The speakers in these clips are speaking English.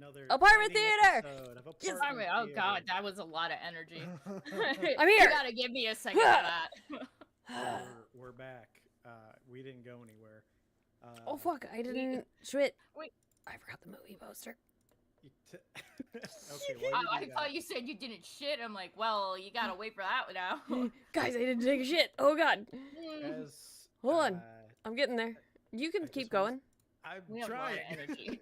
another Apartment exciting theater! episode of Yes. Apartment Oh Theater. god, that was a lot of energy. I'm here. You gotta give me a second for that. We're back. We didn't go anywhere. Oh fuck! I didn't. Shit. Wait. I forgot the movie poster. Okay, well, Oh, I thought you said you didn't shit. I'm like, well, you gotta wait for that one now. Guys, I didn't take a shit. Oh god. As, Hold on. I'm getting there. You can keep going. I'm We have a lot of trying. energy.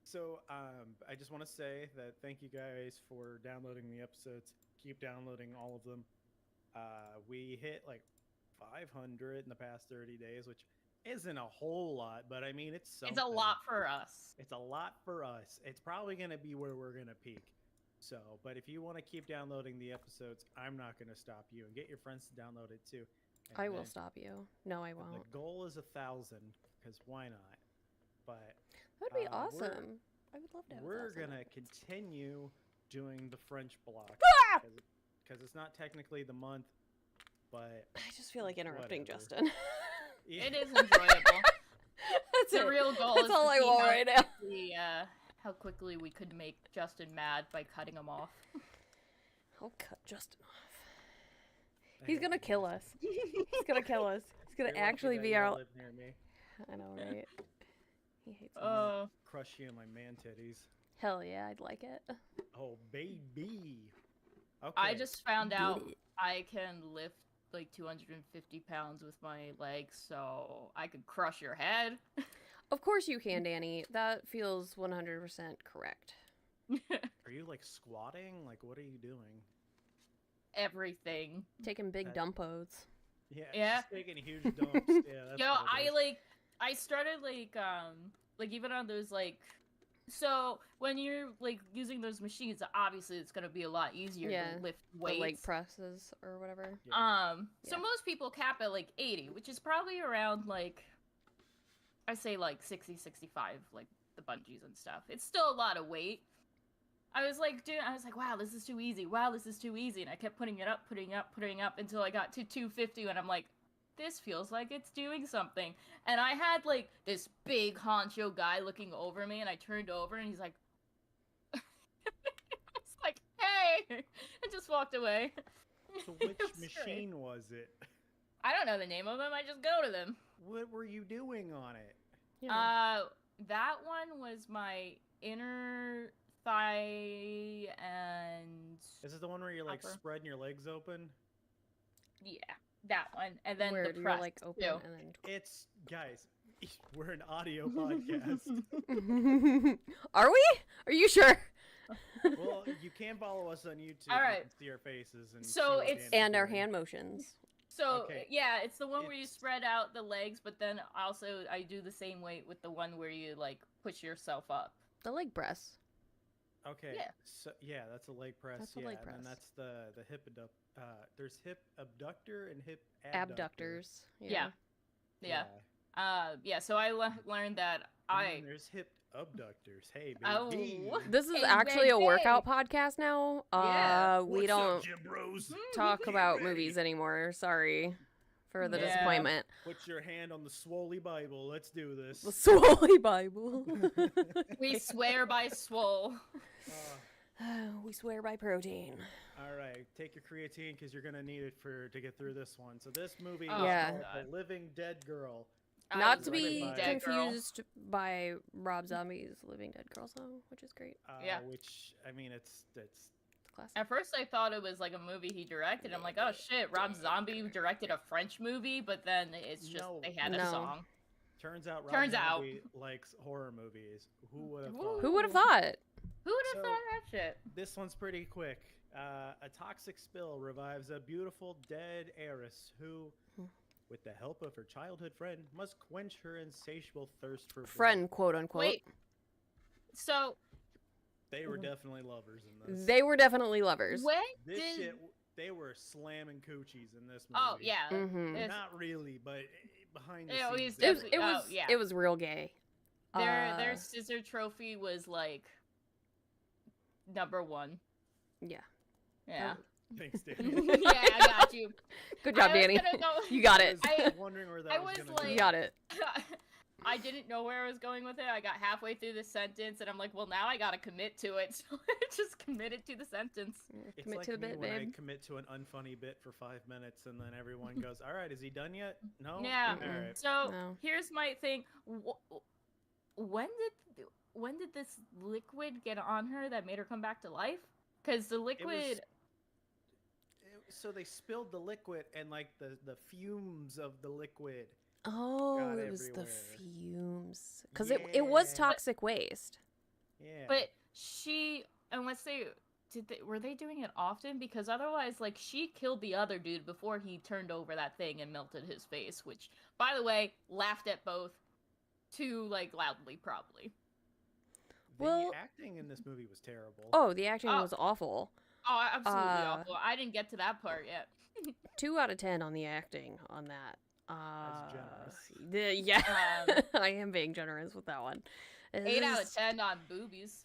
So, I just want to say that thank you guys for downloading the episodes. Keep downloading all of them. We hit like 500 in the past 30 days, which isn't a whole lot, but I mean, it's something. It's a lot for us. It's a lot for us. It's probably going to be where we're going to peak. So, but if you want to keep downloading the episodes, I'm not going to stop you, and get your friends to download it too. And I will then stop you. No, I won't. The goal is 1,000, because why not? But That'd be awesome. I would love to have we're 1,000. gonna continue doing the French block Ah! because it's not technically the month, but I just feel like interrupting whatever. Justin. Yeah. It is enjoyable. That's The it. real goal That's is all to I see want right now. how quickly we could make Justin mad by cutting him off. I'll cut Justin off. He's gonna kill us. He's gonna kill us. He's gonna You're lucky actually that be you our. live near me. I know, right? He hates me. Crush you in my man titties. Hell yeah, I'd like it. Oh baby. Okay. I just found Get out it. I can lift like 250 pounds with my legs, so I could crush your head. Of course you can, Danny. That feels 100% correct. Are you like squatting? Like what are you doing? Everything. Taking big That- dumpos. Yeah. Just taking huge dumps. Yeah. That's Yo, what it is. I started like even on those so when you're like using those machines, obviously it's gonna be a lot easier Yeah, to lift The weights. leg presses or whatever. So Yeah. most people cap at like 80, which is probably around like I say like 60, 65, like the bungees and stuff. It's still a lot of weight. I was like, wow, this is too easy. Wow, this is too easy. And I kept putting it up until I got to 250, and I'm like, this feels like it's doing something. And I had like this big honcho guy looking over me, and I turned over, and he's like, it's like, hey, and just walked away. So It which was great. machine was it? I don't know the name of them. I just go to them. What were you doing on it? Yeah. That one was my inner thigh and Is it the one where you're like upper. spreading your legs open? Yeah, that one, and then Where the you're press like open too. and It's guys, we're an audio podcast. then. Are we? Are you sure? Well, you can follow us on YouTube. All You right. can see our faces and So see what it's- Danny's And our doing. hand motions. So Okay. yeah, it's the one where you It's- spread out the legs, but then also I do the same weight with the one where you like push yourself up. The leg press. Okay. Yeah. So yeah, that's a leg press. That's a yeah, leg and then press. that's the hip there's hip abductor and hip Abductors. Yeah. Yeah. So I learned that And then there's hip abductors. Hey, Oh. baby. This is Hey, actually a baby. workout podcast now. Yeah. We What's don't up, gym bros? talk Get about ready. movies anymore. Sorry for the Yeah. disappointment. Put your hand on the Swoley Bible. Let's do this. The Swoley Bible. we swear by swole. We swear by protein. All right, take your creatine because you're gonna need it to get through this one. So this movie Oh, is Yeah. called God. The Living Dead Girl. Not was to like be Living Dead Girl. confused by Rob Zombie's Living Dead Girl song, which is great. Yeah. Which I mean, it's It's classic. At first, I thought it was like a movie he directed. I'm like, oh shit, Rob Zombie directed a French movie, but then it's just No. they had a No. song. turns out Rob Turns out. Zombie likes horror movies. Who would have Ooh. thought? Who would have thought? Who would have So- thought that shit? This one's pretty quick. A toxic spill revives a beautiful dead heiress who, Hmm. with the help of her childhood friend, must quench her insatiable thirst for blood. Friend, quote unquote. Wait. So They were definitely lovers in this. They were definitely lovers. when This did? shit, they were slamming coochies in this movie. Oh yeah. Mhm. It's- Not really, but behind the It scenes. was they It was, were. it was, Oh, yeah. it was real gay. Their scissor trophy was like #1. Yeah. Yeah. Thanks, yeah, Danny. I got you. Good job, I was Danny. gonna go- You got it. I was wondering where that I was was gonna like- You go. got it. I didn't know where I was going with it. I got halfway through the sentence, and I'm like, well, now I gotta commit to it. So I just committed to the sentence. It's Commit like to the me bit, when I babe. commit to an unfunny bit for 5 minutes, and then everyone goes, "All right, is he done yet?" No. Yeah. All right. So No. here's my thing. When did this liquid get on her that made her come back to life? Because the liquid. So they spilled the liquid, and like the fumes of the liquid. Oh, got it was the everywhere. fumes. Because it was Yeah. toxic waste. Yeah. But unless were they doing it often? Because otherwise, like, she killed the other dude before he turned over that thing and melted his face, which, by the way, laughed at both too, like, loudly, probably. Well- the acting in this movie was terrible. Oh, the acting Oh. was awful. Oh, absolutely awful. I didn't get to that part yet. 2 out of 10 on the acting on that. That's generous. Yeah, I am being generous with that one. 8 out of 10 on boobies.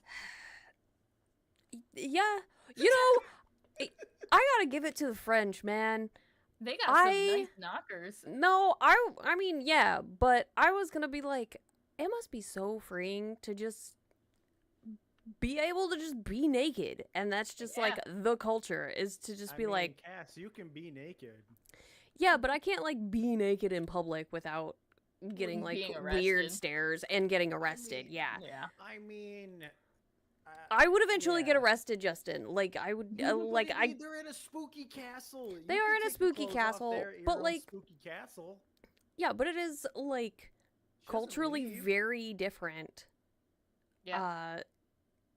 Yeah, you know, I gotta give it to the French, man. They got some nice knockers. No, I mean, yeah, but I was gonna be like, it must be so freeing to just be able to just be naked, and that's just like the culture is to just be like, Cass, you can be naked. yeah, but I can't like be naked in public without getting like Being weird arrested. stares and getting arrested. Yeah. Yeah. I mean, I would eventually get yeah. arrested, Justin. Like I would, But like I mean, they're in a spooky castle. You They can are in a take the spooky clothes off castle, there at your but, own like- spooky castle. yeah, but it is like She doesn't culturally leave. very different. Yeah.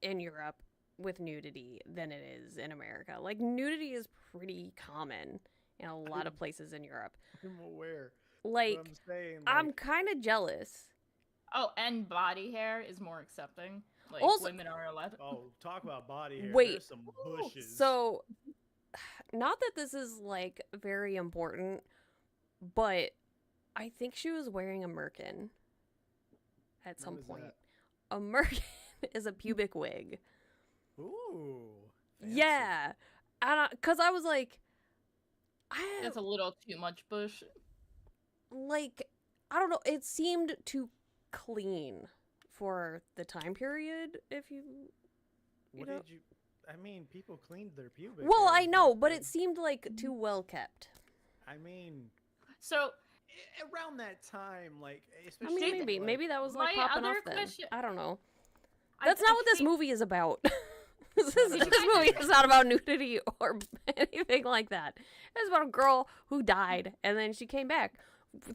In Europe with nudity than it is in America. Like nudity is pretty common in a lot of places in Europe. I'm aware. Like But I'm saying, I'm like, kind of jealous. Oh, and body hair is more accepting. Like, Also- women are allowed. oh, talk about body hair. Wait. There's some bushes. So, not that this is like very important, but I think she was wearing a merkin at some What is point. that? A merkin is a pubic wig. Ooh. fancy. Yeah, and because I was like, That's a little too much bush. like, I don't know. It seemed too clean for the time period. If you What know- did you? I mean, people cleaned their pubic. well, hair I know, back but then. it seemed like too well kept. I mean, So, around that time, like, I especially mean, with, maybe like, maybe that was like my popping other off then. question- I don't know. I- That's I not what this think- movie is about. this not about movie nudity. is not about nudity or anything like that. It's about a girl who died and then she came back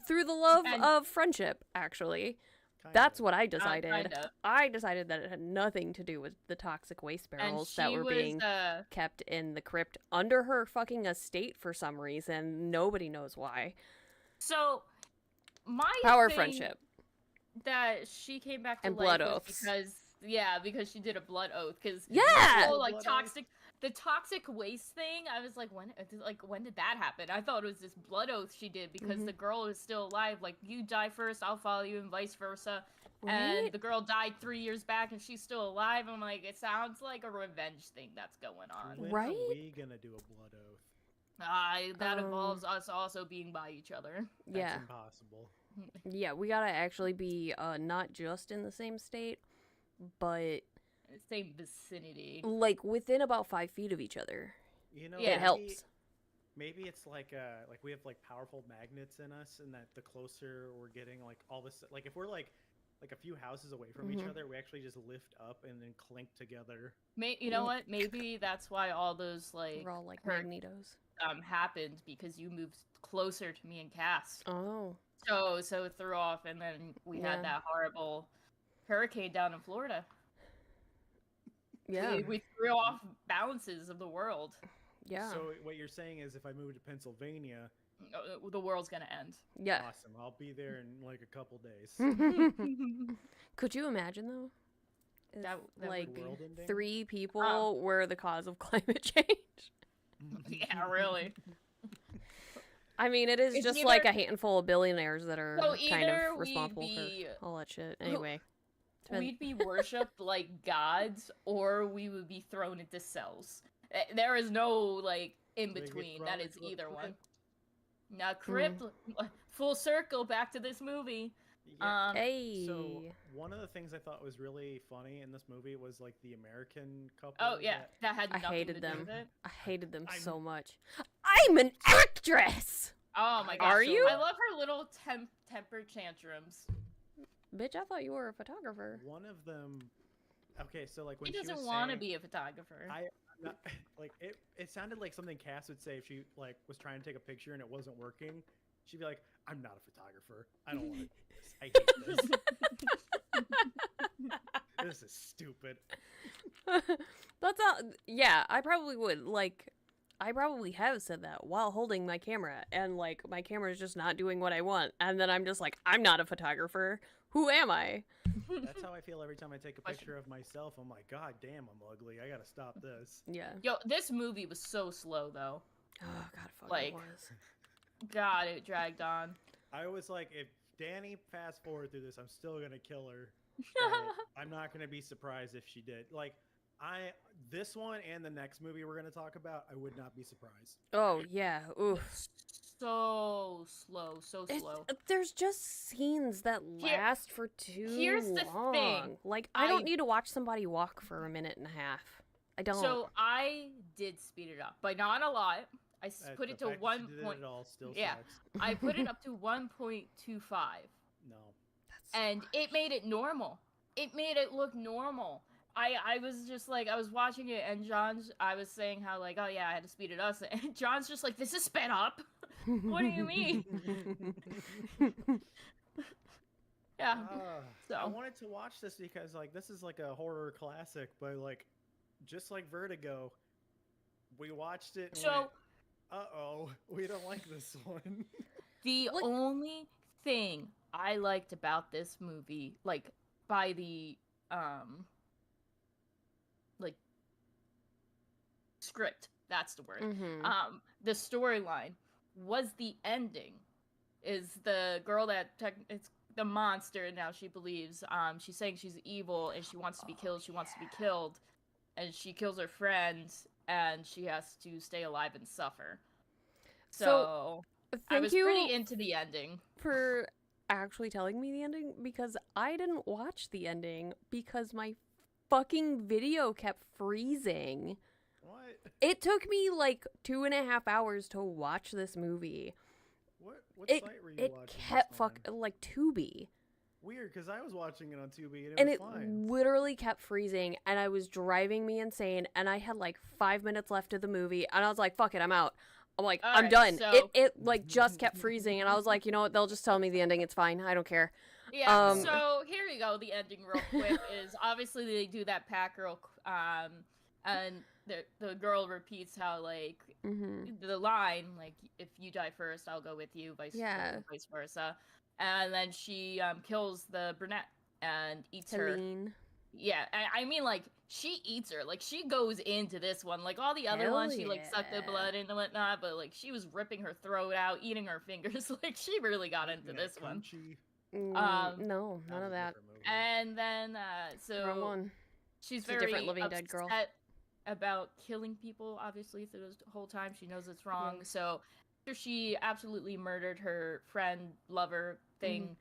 through the love And- of friendship. Actually, kind that's of. what I decided. kinda. I decided that it had nothing to do with the toxic waste And barrels she that were was, being kept in the crypt under her fucking estate for some reason. Nobody knows why. So, my Power thing friendship. that she came back to And life blood was oaths. because she did a blood oath. Because Yeah! whole, like Blood oath. the toxic waste thing. I was like, when did that happen? I thought it was this blood oath she did because Mhm. the girl is still alive. Like, you die first, I'll follow you, and vice versa. Right? And the girl died 3 years back, and she's still alive. I'm like, it sounds like a revenge thing that's going on. When Right? are we gonna do a blood oath? That Um, involves us also being by each other. That's Yeah. impossible. Yeah, we gotta actually be not just in the same state, but Same vicinity. like within about 5 feet of each other. You know, Yeah. It helps. Maybe it's like we have like powerful magnets in us, and that the closer we're getting, like all this, like if we're like a few houses away from each Mhm. other, we actually just lift up and then clink together. You know what? Maybe that's why all those like We're all like her- magnetos. happened because you moved closer to me and Cass. Oh. So it threw off, and then we Yeah. had that horrible hurricane down in Florida. Yeah. We threw off balances of the world. Yeah. So what you're saying is, if I move to Pennsylvania, The world's gonna end. Yeah. awesome, I'll be there in like a couple days. Could you imagine though? If, That would like be- World ending? 3 people were the cause of climate change. Yeah, really. I mean, it is It's just like a either- handful of billionaires that are So kind either of we'd responsible be- for all that shit. Anyway. Depend- We'd be worshipped like gods, or we would be thrown into cells. There is no like in They get between. thrown That is into a either one. crypt. Now, crypt, full circle back to this movie. Yeah. Hey. So one of the things I thought was really funny in this movie was like the American couple. Oh yeah, that had I nothing hated to do them. with it. I hated them I'm- so much. I'm an actress! Oh my I- gosh. Are you? I love her little temper tantrums. Bitch, I thought you were a photographer. One of them. Okay, so like when He she doesn't was want to saying, be a photographer. I'm not, like it sounded like something Cass would say if she like was trying to take a picture and it wasn't working. She'd be like, "I'm not a photographer. I don't want to do this. I hate this. This is stupid." That's all. Yeah, I probably would. Like, I probably have said that while holding my camera, and like my camera's just not doing what I want, and then I'm just like, I'm not a photographer. Who am I? That's how I feel every time I take a picture of myself. I'm like, God damn, I'm ugly. I gotta stop this. Yeah. Yo, this movie was so slow though. Oh god, fuck Like- it was. God, it dragged on. I was like, if Danny fast forward through this, I'm still gonna kill her. But I'm not gonna be surprised if she did. Like, this one and the next movie we're gonna talk about, I would not be surprised. Oh yeah. Oof. So slow, so slow. There's just scenes that Here- last for too here's the long. thing. Like, I don't I- need to watch somebody walk for a minute and a half. I don't. So I did speed it up, but not a lot. I put it The to fact that one she did point. It all still Yeah. sucks. I put it up to 1.25, No. That's so and much. it made it normal. It made it look normal. I was just like, I was watching it, and I was saying how like, oh yeah, I had to speed it up, and John's just like, this is sped up. What do you mean? Yeah. So. I wanted to watch this because like this is like a horror classic, but like just like Vertigo, we watched it and So uh-oh, we don't like this one. the Like- only thing I liked about this movie, like by the like script, that's the word. Mhm. The storyline was the ending. Is the girl that it's the monster now she believes she's saying she's evil and she wants to be killed, she wants to be killed, and she kills her friends and she has to stay alive and suffer. So I Thank was you pretty into the ending. for actually telling me the ending, because I didn't watch the ending because my fucking video kept freezing. What? It took me like 2.5 hours to watch this movie. What It site were you it watching? kept this on? like Tubi, Weird, because I was watching it on Tubi and and it it was fine. literally kept freezing, and I was driving me insane. And I had like 5 minutes left of the movie, and I was like, "Fuck it, I'm out." I'm like, I'm Alright, done. so- It like just kept freezing, and I was like, you know what? They'll just tell me the ending. It's fine. I don't care. Yeah, Um, so here we go. The ending, real quick, is obviously they do that pack real, and the girl repeats how like hmm the line like, if you die first, I'll go with you, Yeah. vice versa, and then she kills the brunette and eats her. Helene. Yeah, I mean like she eats her, like she goes into this one, like all the other Hell ones she like sucked the yeah. blood and whatnot, but like she was ripping her throat out, eating her fingers, like she really got into Looking at this one. Crunchy. No, none was of a that. different movie. And then Wrong so one. she's It's a very different Living upset Dead girl. about killing people, obviously, through this whole time. She knows it's wrong. Yeah. So after she absolutely murdered her friend, lover thing,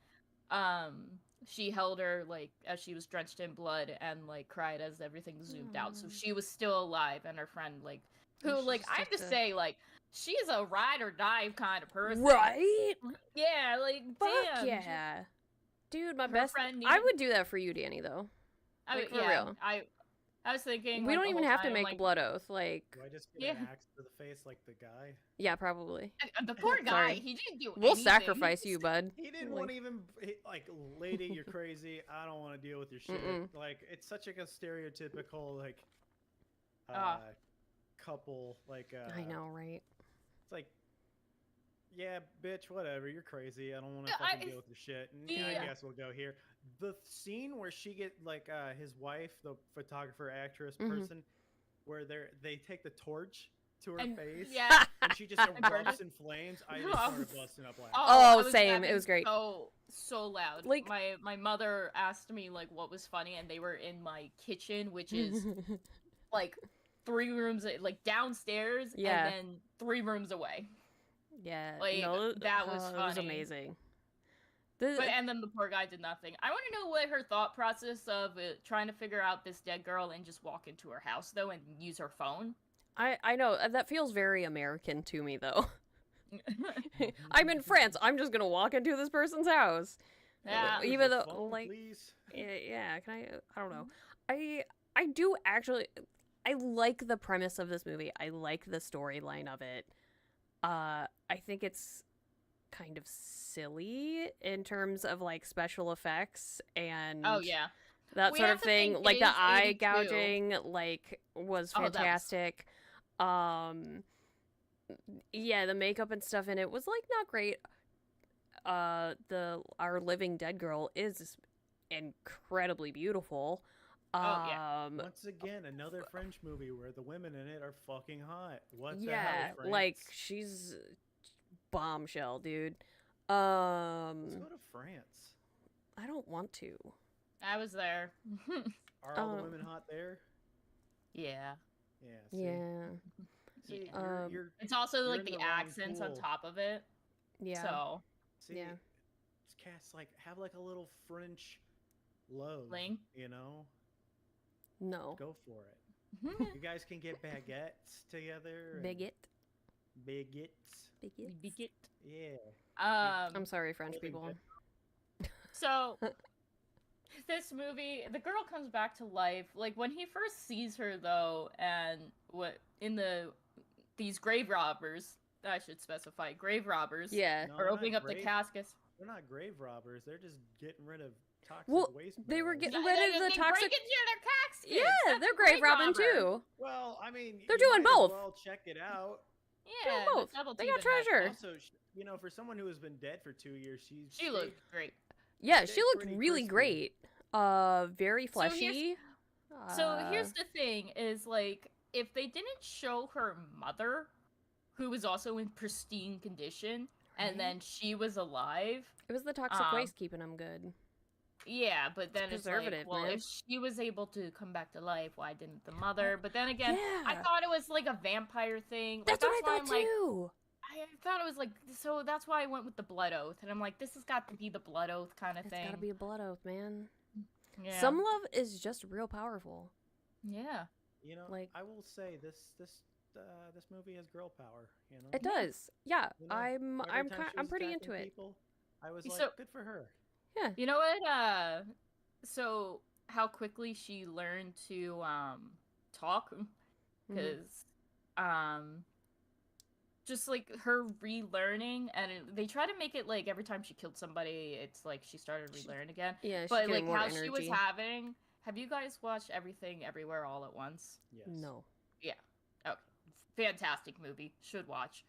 Mm-hmm. she held her like as she was drenched in blood and like cried as everything zoomed out. So Aw. she was still alive, and her friend like who She's like just I have to such a- say like she's a ride or die kind of person. Right? Yeah, like Fuck damn. she- yeah. Dude, my her best. friend I needed- would do that for you, Danny, though. I like, mean, for yeah, real. I was thinking We like, don't the even whole have to time, make like, a blood oath. Like, Do I just get Yeah. an axe to the face like the guy? yeah, probably. The poor guy, Sorry. he didn't do We'll anything. sacrifice you, bud. He didn't Like- want to even like, lady, you're crazy. I don't want to deal with your shit. Mm-mm. Like, it's such like a stereotypical like Ah. couple. Like, I know, right? It's like, yeah, bitch, whatever. You're crazy. I don't want to Yeah, fucking deal with your shit. And yeah, Yeah. I guess we'll go here. The scene where she get like his wife, the photographer, actress, Mhm. person, where they take the torch to her And, face, yeah. and she just And burn erupts it. in flames. I just started busting up laughing. Oh, I was same. It laughing was great. So loud. Like- my mother asked me like what was funny, and they were in my kitchen, which is like 3 rooms like downstairs, Yeah. and then 3 rooms away. yeah. Like, no, that was It was funny. amazing. And then the poor guy did nothing. I want to know what her thought process of trying to figure out this dead girl and just walk into her house though and use her phone. I know that feels very American to me though. I'm in France. I'm just gonna walk into this person's house. Yeah. Even Your though, phone, like, please? yeah. Can I don't know. I do actually. I like the premise of this movie. I like the storyline of it. I think it's kind of silly in terms of like special effects and Oh yeah. that We sort have of to thing. think Like it the is eye 82. gouging, like was Oh, that was- fantastic. Yeah, the makeup and stuff in it was like not great. Our living dead girl is incredibly beautiful. Oh, yeah. Once again, another French movie where the women in it are fucking hot. What the Yeah, hell, like France? she's bombshell, dude. Let's go to France. I don't want to. I was there. Are all the women hot there? Yeah. Yeah. See? Yeah. See, Yeah. you're It's also You're like in the the wrong accents on pool. top of it. Yeah. So see, Yeah. cast like have like a little French love, Fling? you know? No. Go for it. You guys can get baguettes together. and- Bigot. Baguettes. Bigot. Yeah. I'm sorry, French Living people. dead. So this movie, the girl comes back to life. Like when he first sees her though, and what in these grave robbers, I should specify, grave robbers. Yeah. No, Are they're not opening up the grave- caskets. They're not grave robbers. They're just getting rid of toxic Well, waste. they were barrels. getting rid of the They toxic. break into their caskets. Yeah, That's they're a grave robbing robber. too. Well, I mean, They're you doing might as both. Well, check it out. Yeah, both. the double They got teaming that. treasure. Also, you know, for someone who has been dead for 2 years, She looked great. Yeah, Stay she looked pretty really crispy. great. Very So here's- fleshy. So here's the thing: is like if they didn't show her mother, who was also in pristine condition, Right. and then she was alive. It was the toxic um, waste keeping them good. Yeah, but then it's like, preservative, well, man. if she was able to come back to life, why didn't the mother? But then again, I Yeah. thought it was like a vampire thing. Like, That's what I why thought I'm like, too. I thought it was like, so that's why I went with the blood oath, and I'm like, this has got to be the blood oath kind of It's thing. gotta be a blood oath, man. Yeah. Some love is just real powerful. Yeah. You know, Like- I will say this movie has girl power. You know, It does. Yeah, You know, I'm every time she I'm was pretty attacking into it. people, I was So- like, good for her. You know what? So how quickly she learned to talk, Mhm. because just like her relearning, and they try to make it like every time she killed somebody, it's like she started relearning again. Yeah, she's But getting like more how energy. she was having. Have you guys watched Everything Everywhere All at Once? Yes. No. Okay, fantastic movie. Should watch.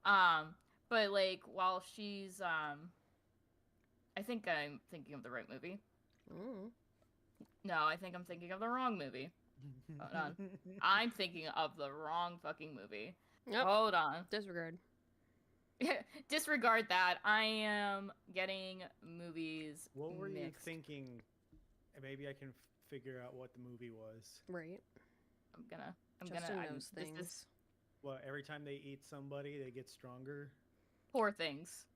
But like while she's I think I'm thinking of the right movie. Mm. No, I think I'm thinking of the wrong movie. Hold on. I'm thinking of the wrong fucking movie. Yep. Hold on. Disregard. Disregard that. I am getting movies What were you mixed. thinking? Maybe I can figure out what the movie was. Right. I'm Justin gonna. knows This things. is Well, every time they eat somebody, they get stronger. Poor Things.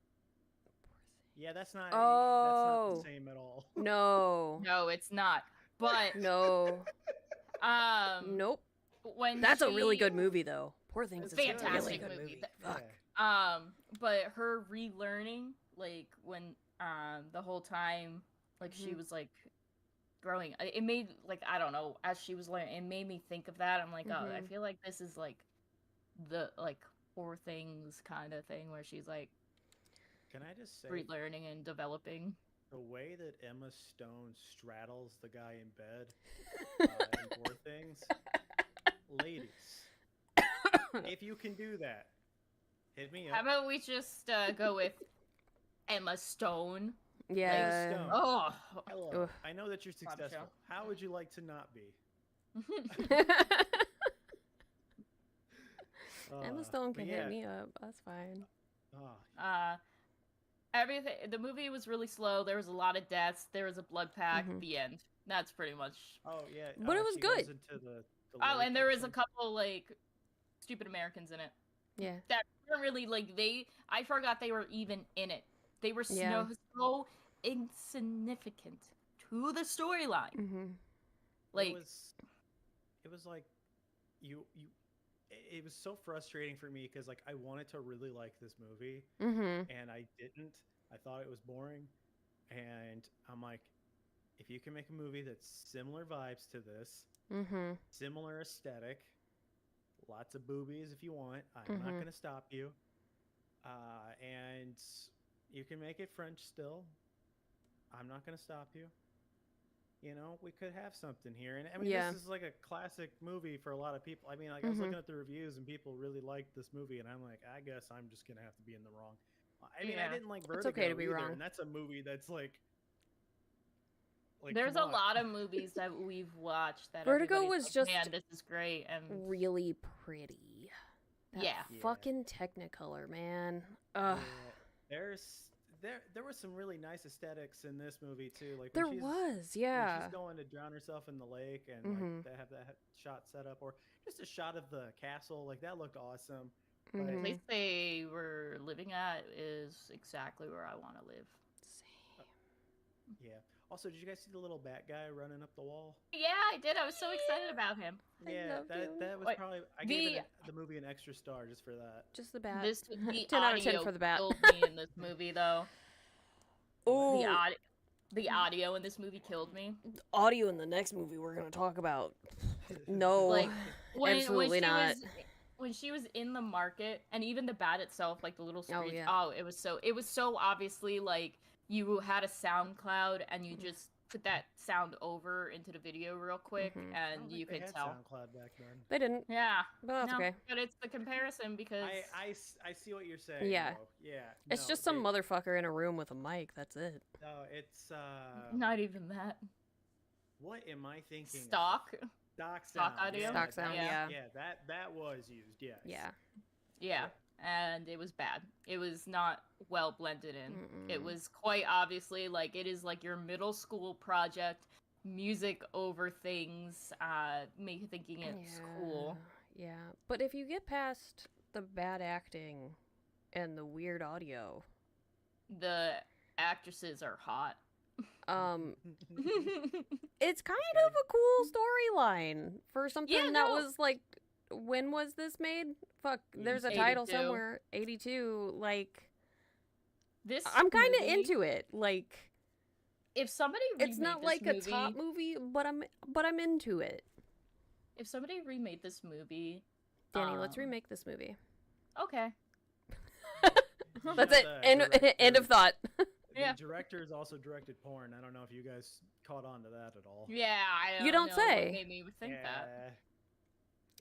Yeah, that's not. Oh. That's not the same at all. No. No, it's not. But No. Nope. when That's a really she- good movie, though. Poor Things is a really Fantastic good movie. movie. Yeah. Fuck. But her relearning, like when the whole time, like she Mhm. was like growing, it made like I don't know, as she was learning, it made me think of that. I'm like, oh, I Mhm. feel like this is like the like Poor Things kind of thing where she's like Can I just say relearning and developing. the way that Emma Stone straddles the guy in bed in Poor Things, ladies, if you can do that, hit me How up. about we just go with Emma Stone? Yeah. Stone. Oh, Hello. Ugh. I know that you're Bombshell. successful. How would you like to not be? Emma Stone but can yeah, hit me up. That's fine. everything. The movie was really slow. There was a lot of deaths. There was a blood pack. Mhm. The end. That's pretty much. Oh yeah. But it was she goes good. into the Oh, lake and there was a section. couple like stupid Americans in it Yeah. that weren't really like they. I forgot they were even in it. They were Yeah. so insignificant to the storyline. Mm-hmm. Like, it was like you it was so frustrating for me because like I wanted to really like this movie Mm-hmm. and I didn't. I thought it was boring, and I'm like, if you can make a movie that's similar vibes to this, Mm-hmm. similar aesthetic, lots of boobies if you want, I'm not Mm-hmm. gonna stop you. And you can make it French still. I'm not gonna stop you. You know, we could have something here. And I mean, Yeah. this is like a classic movie for a lot of people. I mean, like I was Mm-hmm. looking at the reviews and people really liked this movie, and I'm like, I guess I'm just gonna have to be in the wrong. I mean, I yeah. didn't like It's Vertigo okay to be either, wrong. and that's a movie that's like There's come a on. lot of movies that we've watched that Vertigo everybody's was like, just man, this is great, and really pretty. That yeah. Yeah. fucking Technicolor, man. Ugh. Yeah, there were some really nice aesthetics in this movie too. Like There when was, when yeah. she's going to drown herself in the lake, and Mhm. like they have that shot set up, or just a shot of the castle, like that looked awesome. The Mhm. place they were living at is exactly where I want to live. Yeah. Also, did you guys see the little bat guy running up the wall? Yeah, I did. I was so excited about him. I Yeah, love him. that was Wait, probably I gave the movie an extra star just for that. Just the bat. This the 10 out of 10 audio for the bat. killed me in this movie, though. Oh, The audio in this movie killed me. audio in the next movie we're gonna talk about. No, Like absolutely not. When she was in the market, and even the bat itself, like the little screech. yeah. Oh, it was so obviously like you had a sound cloud and you just put that sound over into the video real quick, Mhm. I and don't you think they could had tell. SoundCloud back then. They didn't, Yeah, but that's no, okay. but it's the comparison because I see what you're saying. Yeah. though. Yeah. It's no, just some they- motherfucker in a room with a mic. That's it. No, it's not even that. what am I thinking? of? Stock. Stock Stock sound. audio? Yeah, Stock sound, yeah. Yeah, that was used. Yes. Yeah. Yeah, and it was bad. It was not well blended in. It Mm-mm. was quite obviously like it is like your middle school project, music over things, make you thinking it's cool. Yeah, but if you get past the bad acting and the weird audio, The actresses are hot. it's kind of a cool storyline for something Yeah, that no. was like, when was this made? Fuck, there's a title 82. somewhere. 82. Like, This I'm kind of movie, into it. Like, If somebody it's remade not this like movie, a top movie, but I'm into it. if somebody remade this movie, Danny, let's um, remake this movie. Okay. That's Yeah, it. the End director- of thought. Yeah. The director's also directed porn. I don't know if you guys caught on to that at all. Yeah, I You don't know say. What made me think that.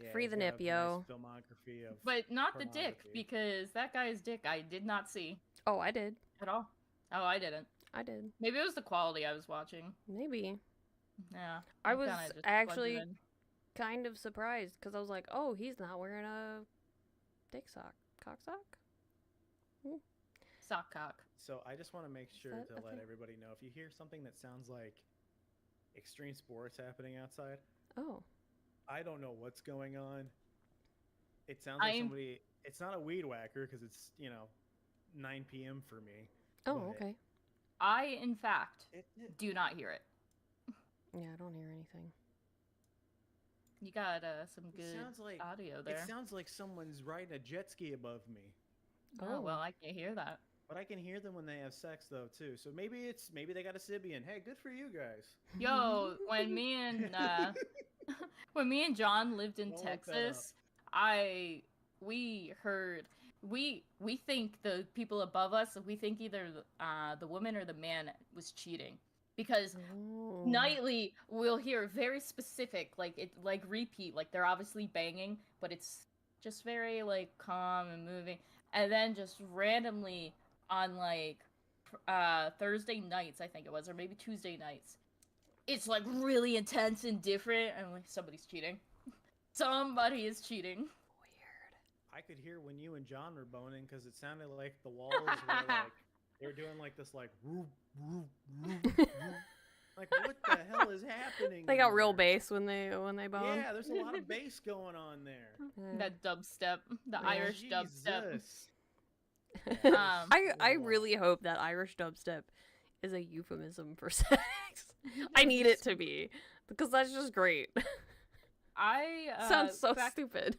Yeah, Free he's the got a nip, yo. nice filmography of. But not the dick, pornography. because that guy's dick I did not see Oh, I did. at all. Oh, I didn't. I did. Maybe it was the quality I was watching. Maybe. Yeah. I I'm was kinda just actually plugged in. kind of surprised because I was like, oh, he's not wearing a dick sock. Cock sock? Sock cock. So I just want to make sure that to a let thing? everybody know if you hear something that sounds like extreme sports happening outside, Oh. I don't know what's going on. It sounds like I'm- somebody. It's not a weed whacker because it's 9 p.m. for me. Oh, But okay. I, in fact, It, do not hear it. Yeah, I don't hear anything. You got some it good sounds like audio there. it sounds like someone's riding a jet ski above me. Oh, well, Oh. I can't hear that. But I can hear them when they have sex though too. So maybe they got a Sibian. Hey, good for you guys. Yo, when me and John lived in Don't look that Texas, we heard we think the people above us, we think either the woman or the man was cheating, because Oh. nightly we'll hear very specific, like repeat, like they're obviously banging, but it's just very like calm and moving, and then just randomly on like Thursday nights, I think it was, or maybe Tuesday nights, it's like really intense and different, and like somebody's cheating. Somebody is cheating. Weird. I could hear when you and John were boning because it sounded like the walls were like they were doing like this like whoop, whoop, whoop, whoop. Like what the hell is happening? They got in real there? bass when they bone. Yeah, there's a lot of bass going on there. Yeah. That dubstep, the Yeah. Irish dubstep. Jesus. I really hope that Irish dubstep is a euphemism for sex. I need it to be because that's just great. Sounds so stupid.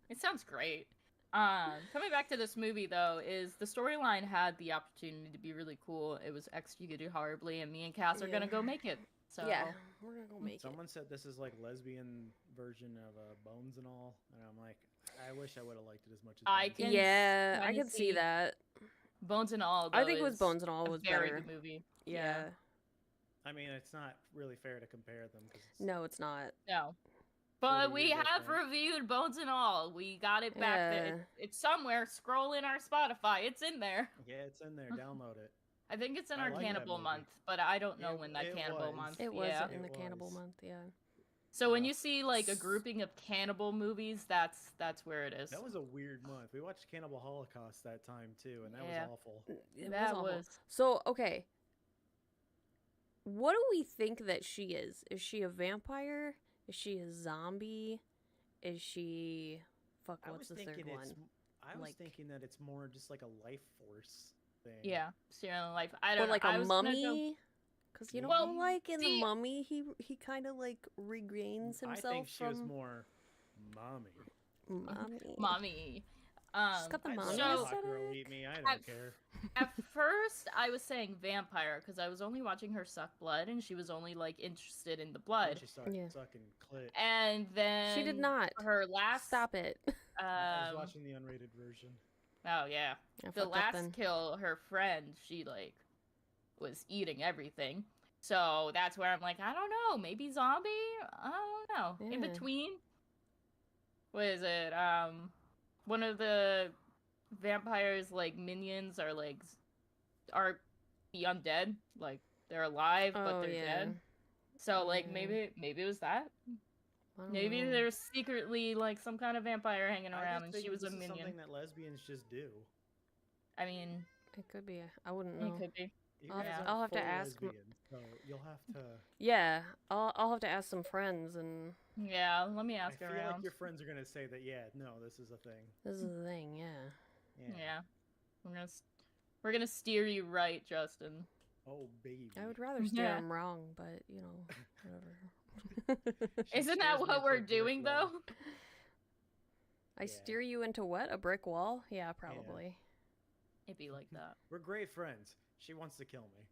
It sounds great. Coming back to this movie though, is the storyline had the opportunity to be really cool. It was executed horribly, and me and Cass are gonna go make it. So yeah, we're gonna go make Someone said this is like lesbian version of Bones and All, and I'm like, I wish I would have liked it as much as I Bones. can Yeah, I kinda can see that. Bones and All. Though, I think it was is Bones and All a was very better. good movie. Yeah. I mean, it's not really fair to compare them. Cause No, it's not. No. But 40 we years have different. reviewed Bones and All. We got it back Yeah. there. It's somewhere. Scroll in our Spotify. It's in there. Yeah, it's in there. Download it. I think it's in I our like that Cannibal movie. month, but I don't know It- when that it Cannibal was. month. It was Yeah. in the It Cannibal was. month, yeah. So when you see like a grouping of cannibal movies, that's where it is. That was a weird month. We watched Cannibal Holocaust that time too, and that Yeah. was awful. It That awful. was- So, okay. What do we think that she is? Is she a vampire? Is she a zombie? Is she fuck I what's was the third thinking one? I was Like- thinking that it's more just like a life force thing. Yeah, serial life. I don't Or know. like I a was gonna go- mummy? Cuz you know Well, how, like in the see- mummy he kind of like regains I himself think she from was more mommy. mommy. Mommy. She's got the I'd mommy let so- a hot girl aesthetic. eat me. I At- don't care. At first, I was saying vampire because I was only watching her suck blood, and she was only like interested in the Then blood. she started Yeah. sucking clit. And then She did not. for her last. Stop it. I was watching the unrated version. Oh yeah. I The fucked up last then. kill, her friend, she like was eating everything. So that's where I'm like, I don't know, maybe zombie? I don't know. In Yeah. between. What is it? One of the vampires like minions are like are the undead. Like they're alive but Oh, they're yeah. dead. So like Yeah. maybe it was that. I don't Maybe know. there's secretly like some kind of vampire hanging I around just and think she was a this is minion. something that lesbians just do. I mean, It could be. I wouldn't it know. could be. You I'll guys have- aren't I'll have to full ask m- lesbians, so you'll have to. Yeah, I'll have to ask some friends, and Yeah, let me I ask feel around. like your friends are gonna say that. Yeah, no, this is a thing. this is the thing. Yeah. Yeah. We're gonna steer you right, Justin. Oh baby. I would rather steer Yeah. them wrong, but you know, whatever. She Isn't steers that me what into we're a brick doing wall. though? I Yeah. steer you into what? A brick wall? Yeah, probably. It'd be like that. We're great friends. She wants to kill me.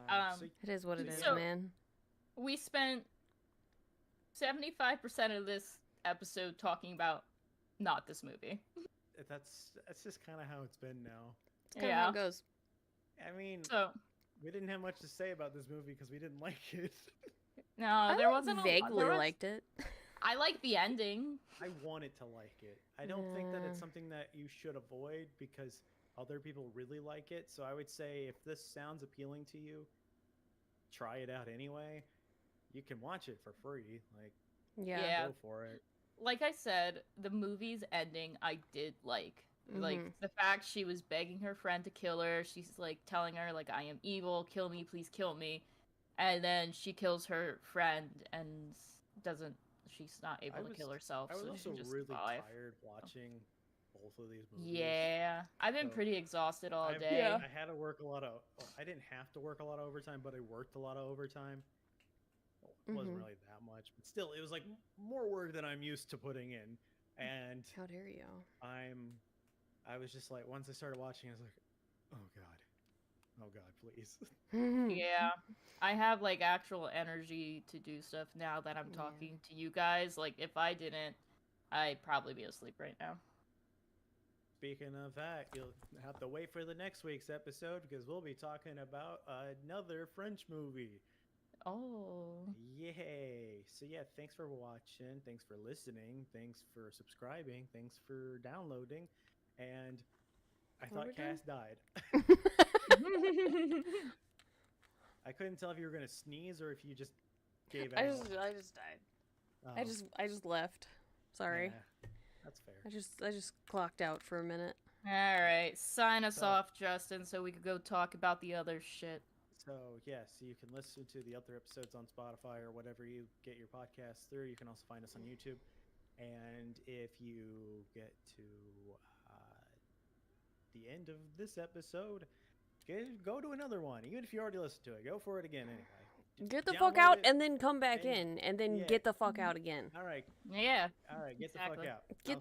Um, So It is what it is, So- man. We spent 75% of this episode talking about not this movie. that's just kind of how it's been now. It's kind of how Yeah. it goes. I mean, So we didn't have much to say about this movie because we didn't like it. no, I there like wasn't vaguely there was- liked it. I like the ending. I wanted to like it. I don't think that it's Yeah. something that you should avoid because other people really like it. So I would say if this sounds appealing to you, try it out anyway. You can watch it for free. Like, Yeah. Yeah. go for it. Like I said, the movie's ending I did like. Like Mhm. the fact she was begging her friend to kill her. She's like telling her like I am evil, kill me, please kill me. And then she kills her friend and doesn't she's not able to kill herself, I was so also she just really survived. tired watching both of these movies. Yeah. I've been So, pretty exhausted all I've- day. Yeah. I had to work a lot of. Well, I didn't have to work a lot of overtime, but I worked a lot of overtime. Well, it wasn't Mhm. really that much, but still, it was like more work than I'm used to putting in. And How dare you? I was just like, once I started watching, I was like, oh god, please. Yeah. I have like actual energy to do stuff now that I'm Yeah. talking to you guys. Like if I didn't, I'd probably be asleep right now. Speaking of that, you'll have to wait for the next week's episode because we'll be talking about another French movie. Oh. Yay! So yeah, thanks for watching, thanks for listening, thanks for subscribing, thanks for downloading, and I Are thought we done? Cass died. I couldn't tell if you were gonna sneeze or if you just gave out. I just died. Oh, I just left. Sorry. yeah, that's fair. I just clocked out for a minute. All right, sign us So- off, Justin, so we could go talk about the other shit. So yes, you can listen to the other episodes on Spotify or whatever you get your podcasts through. You can also find us on YouTube, and if you get to the end of this episode. Go to another one, even if you already listened to it. Go for it again anyway. Just Get the fuck download out it. and then come back and- in, and then yeah. get the fuck out again. All right, Yeah. get the Exactly. fuck out. Get I'll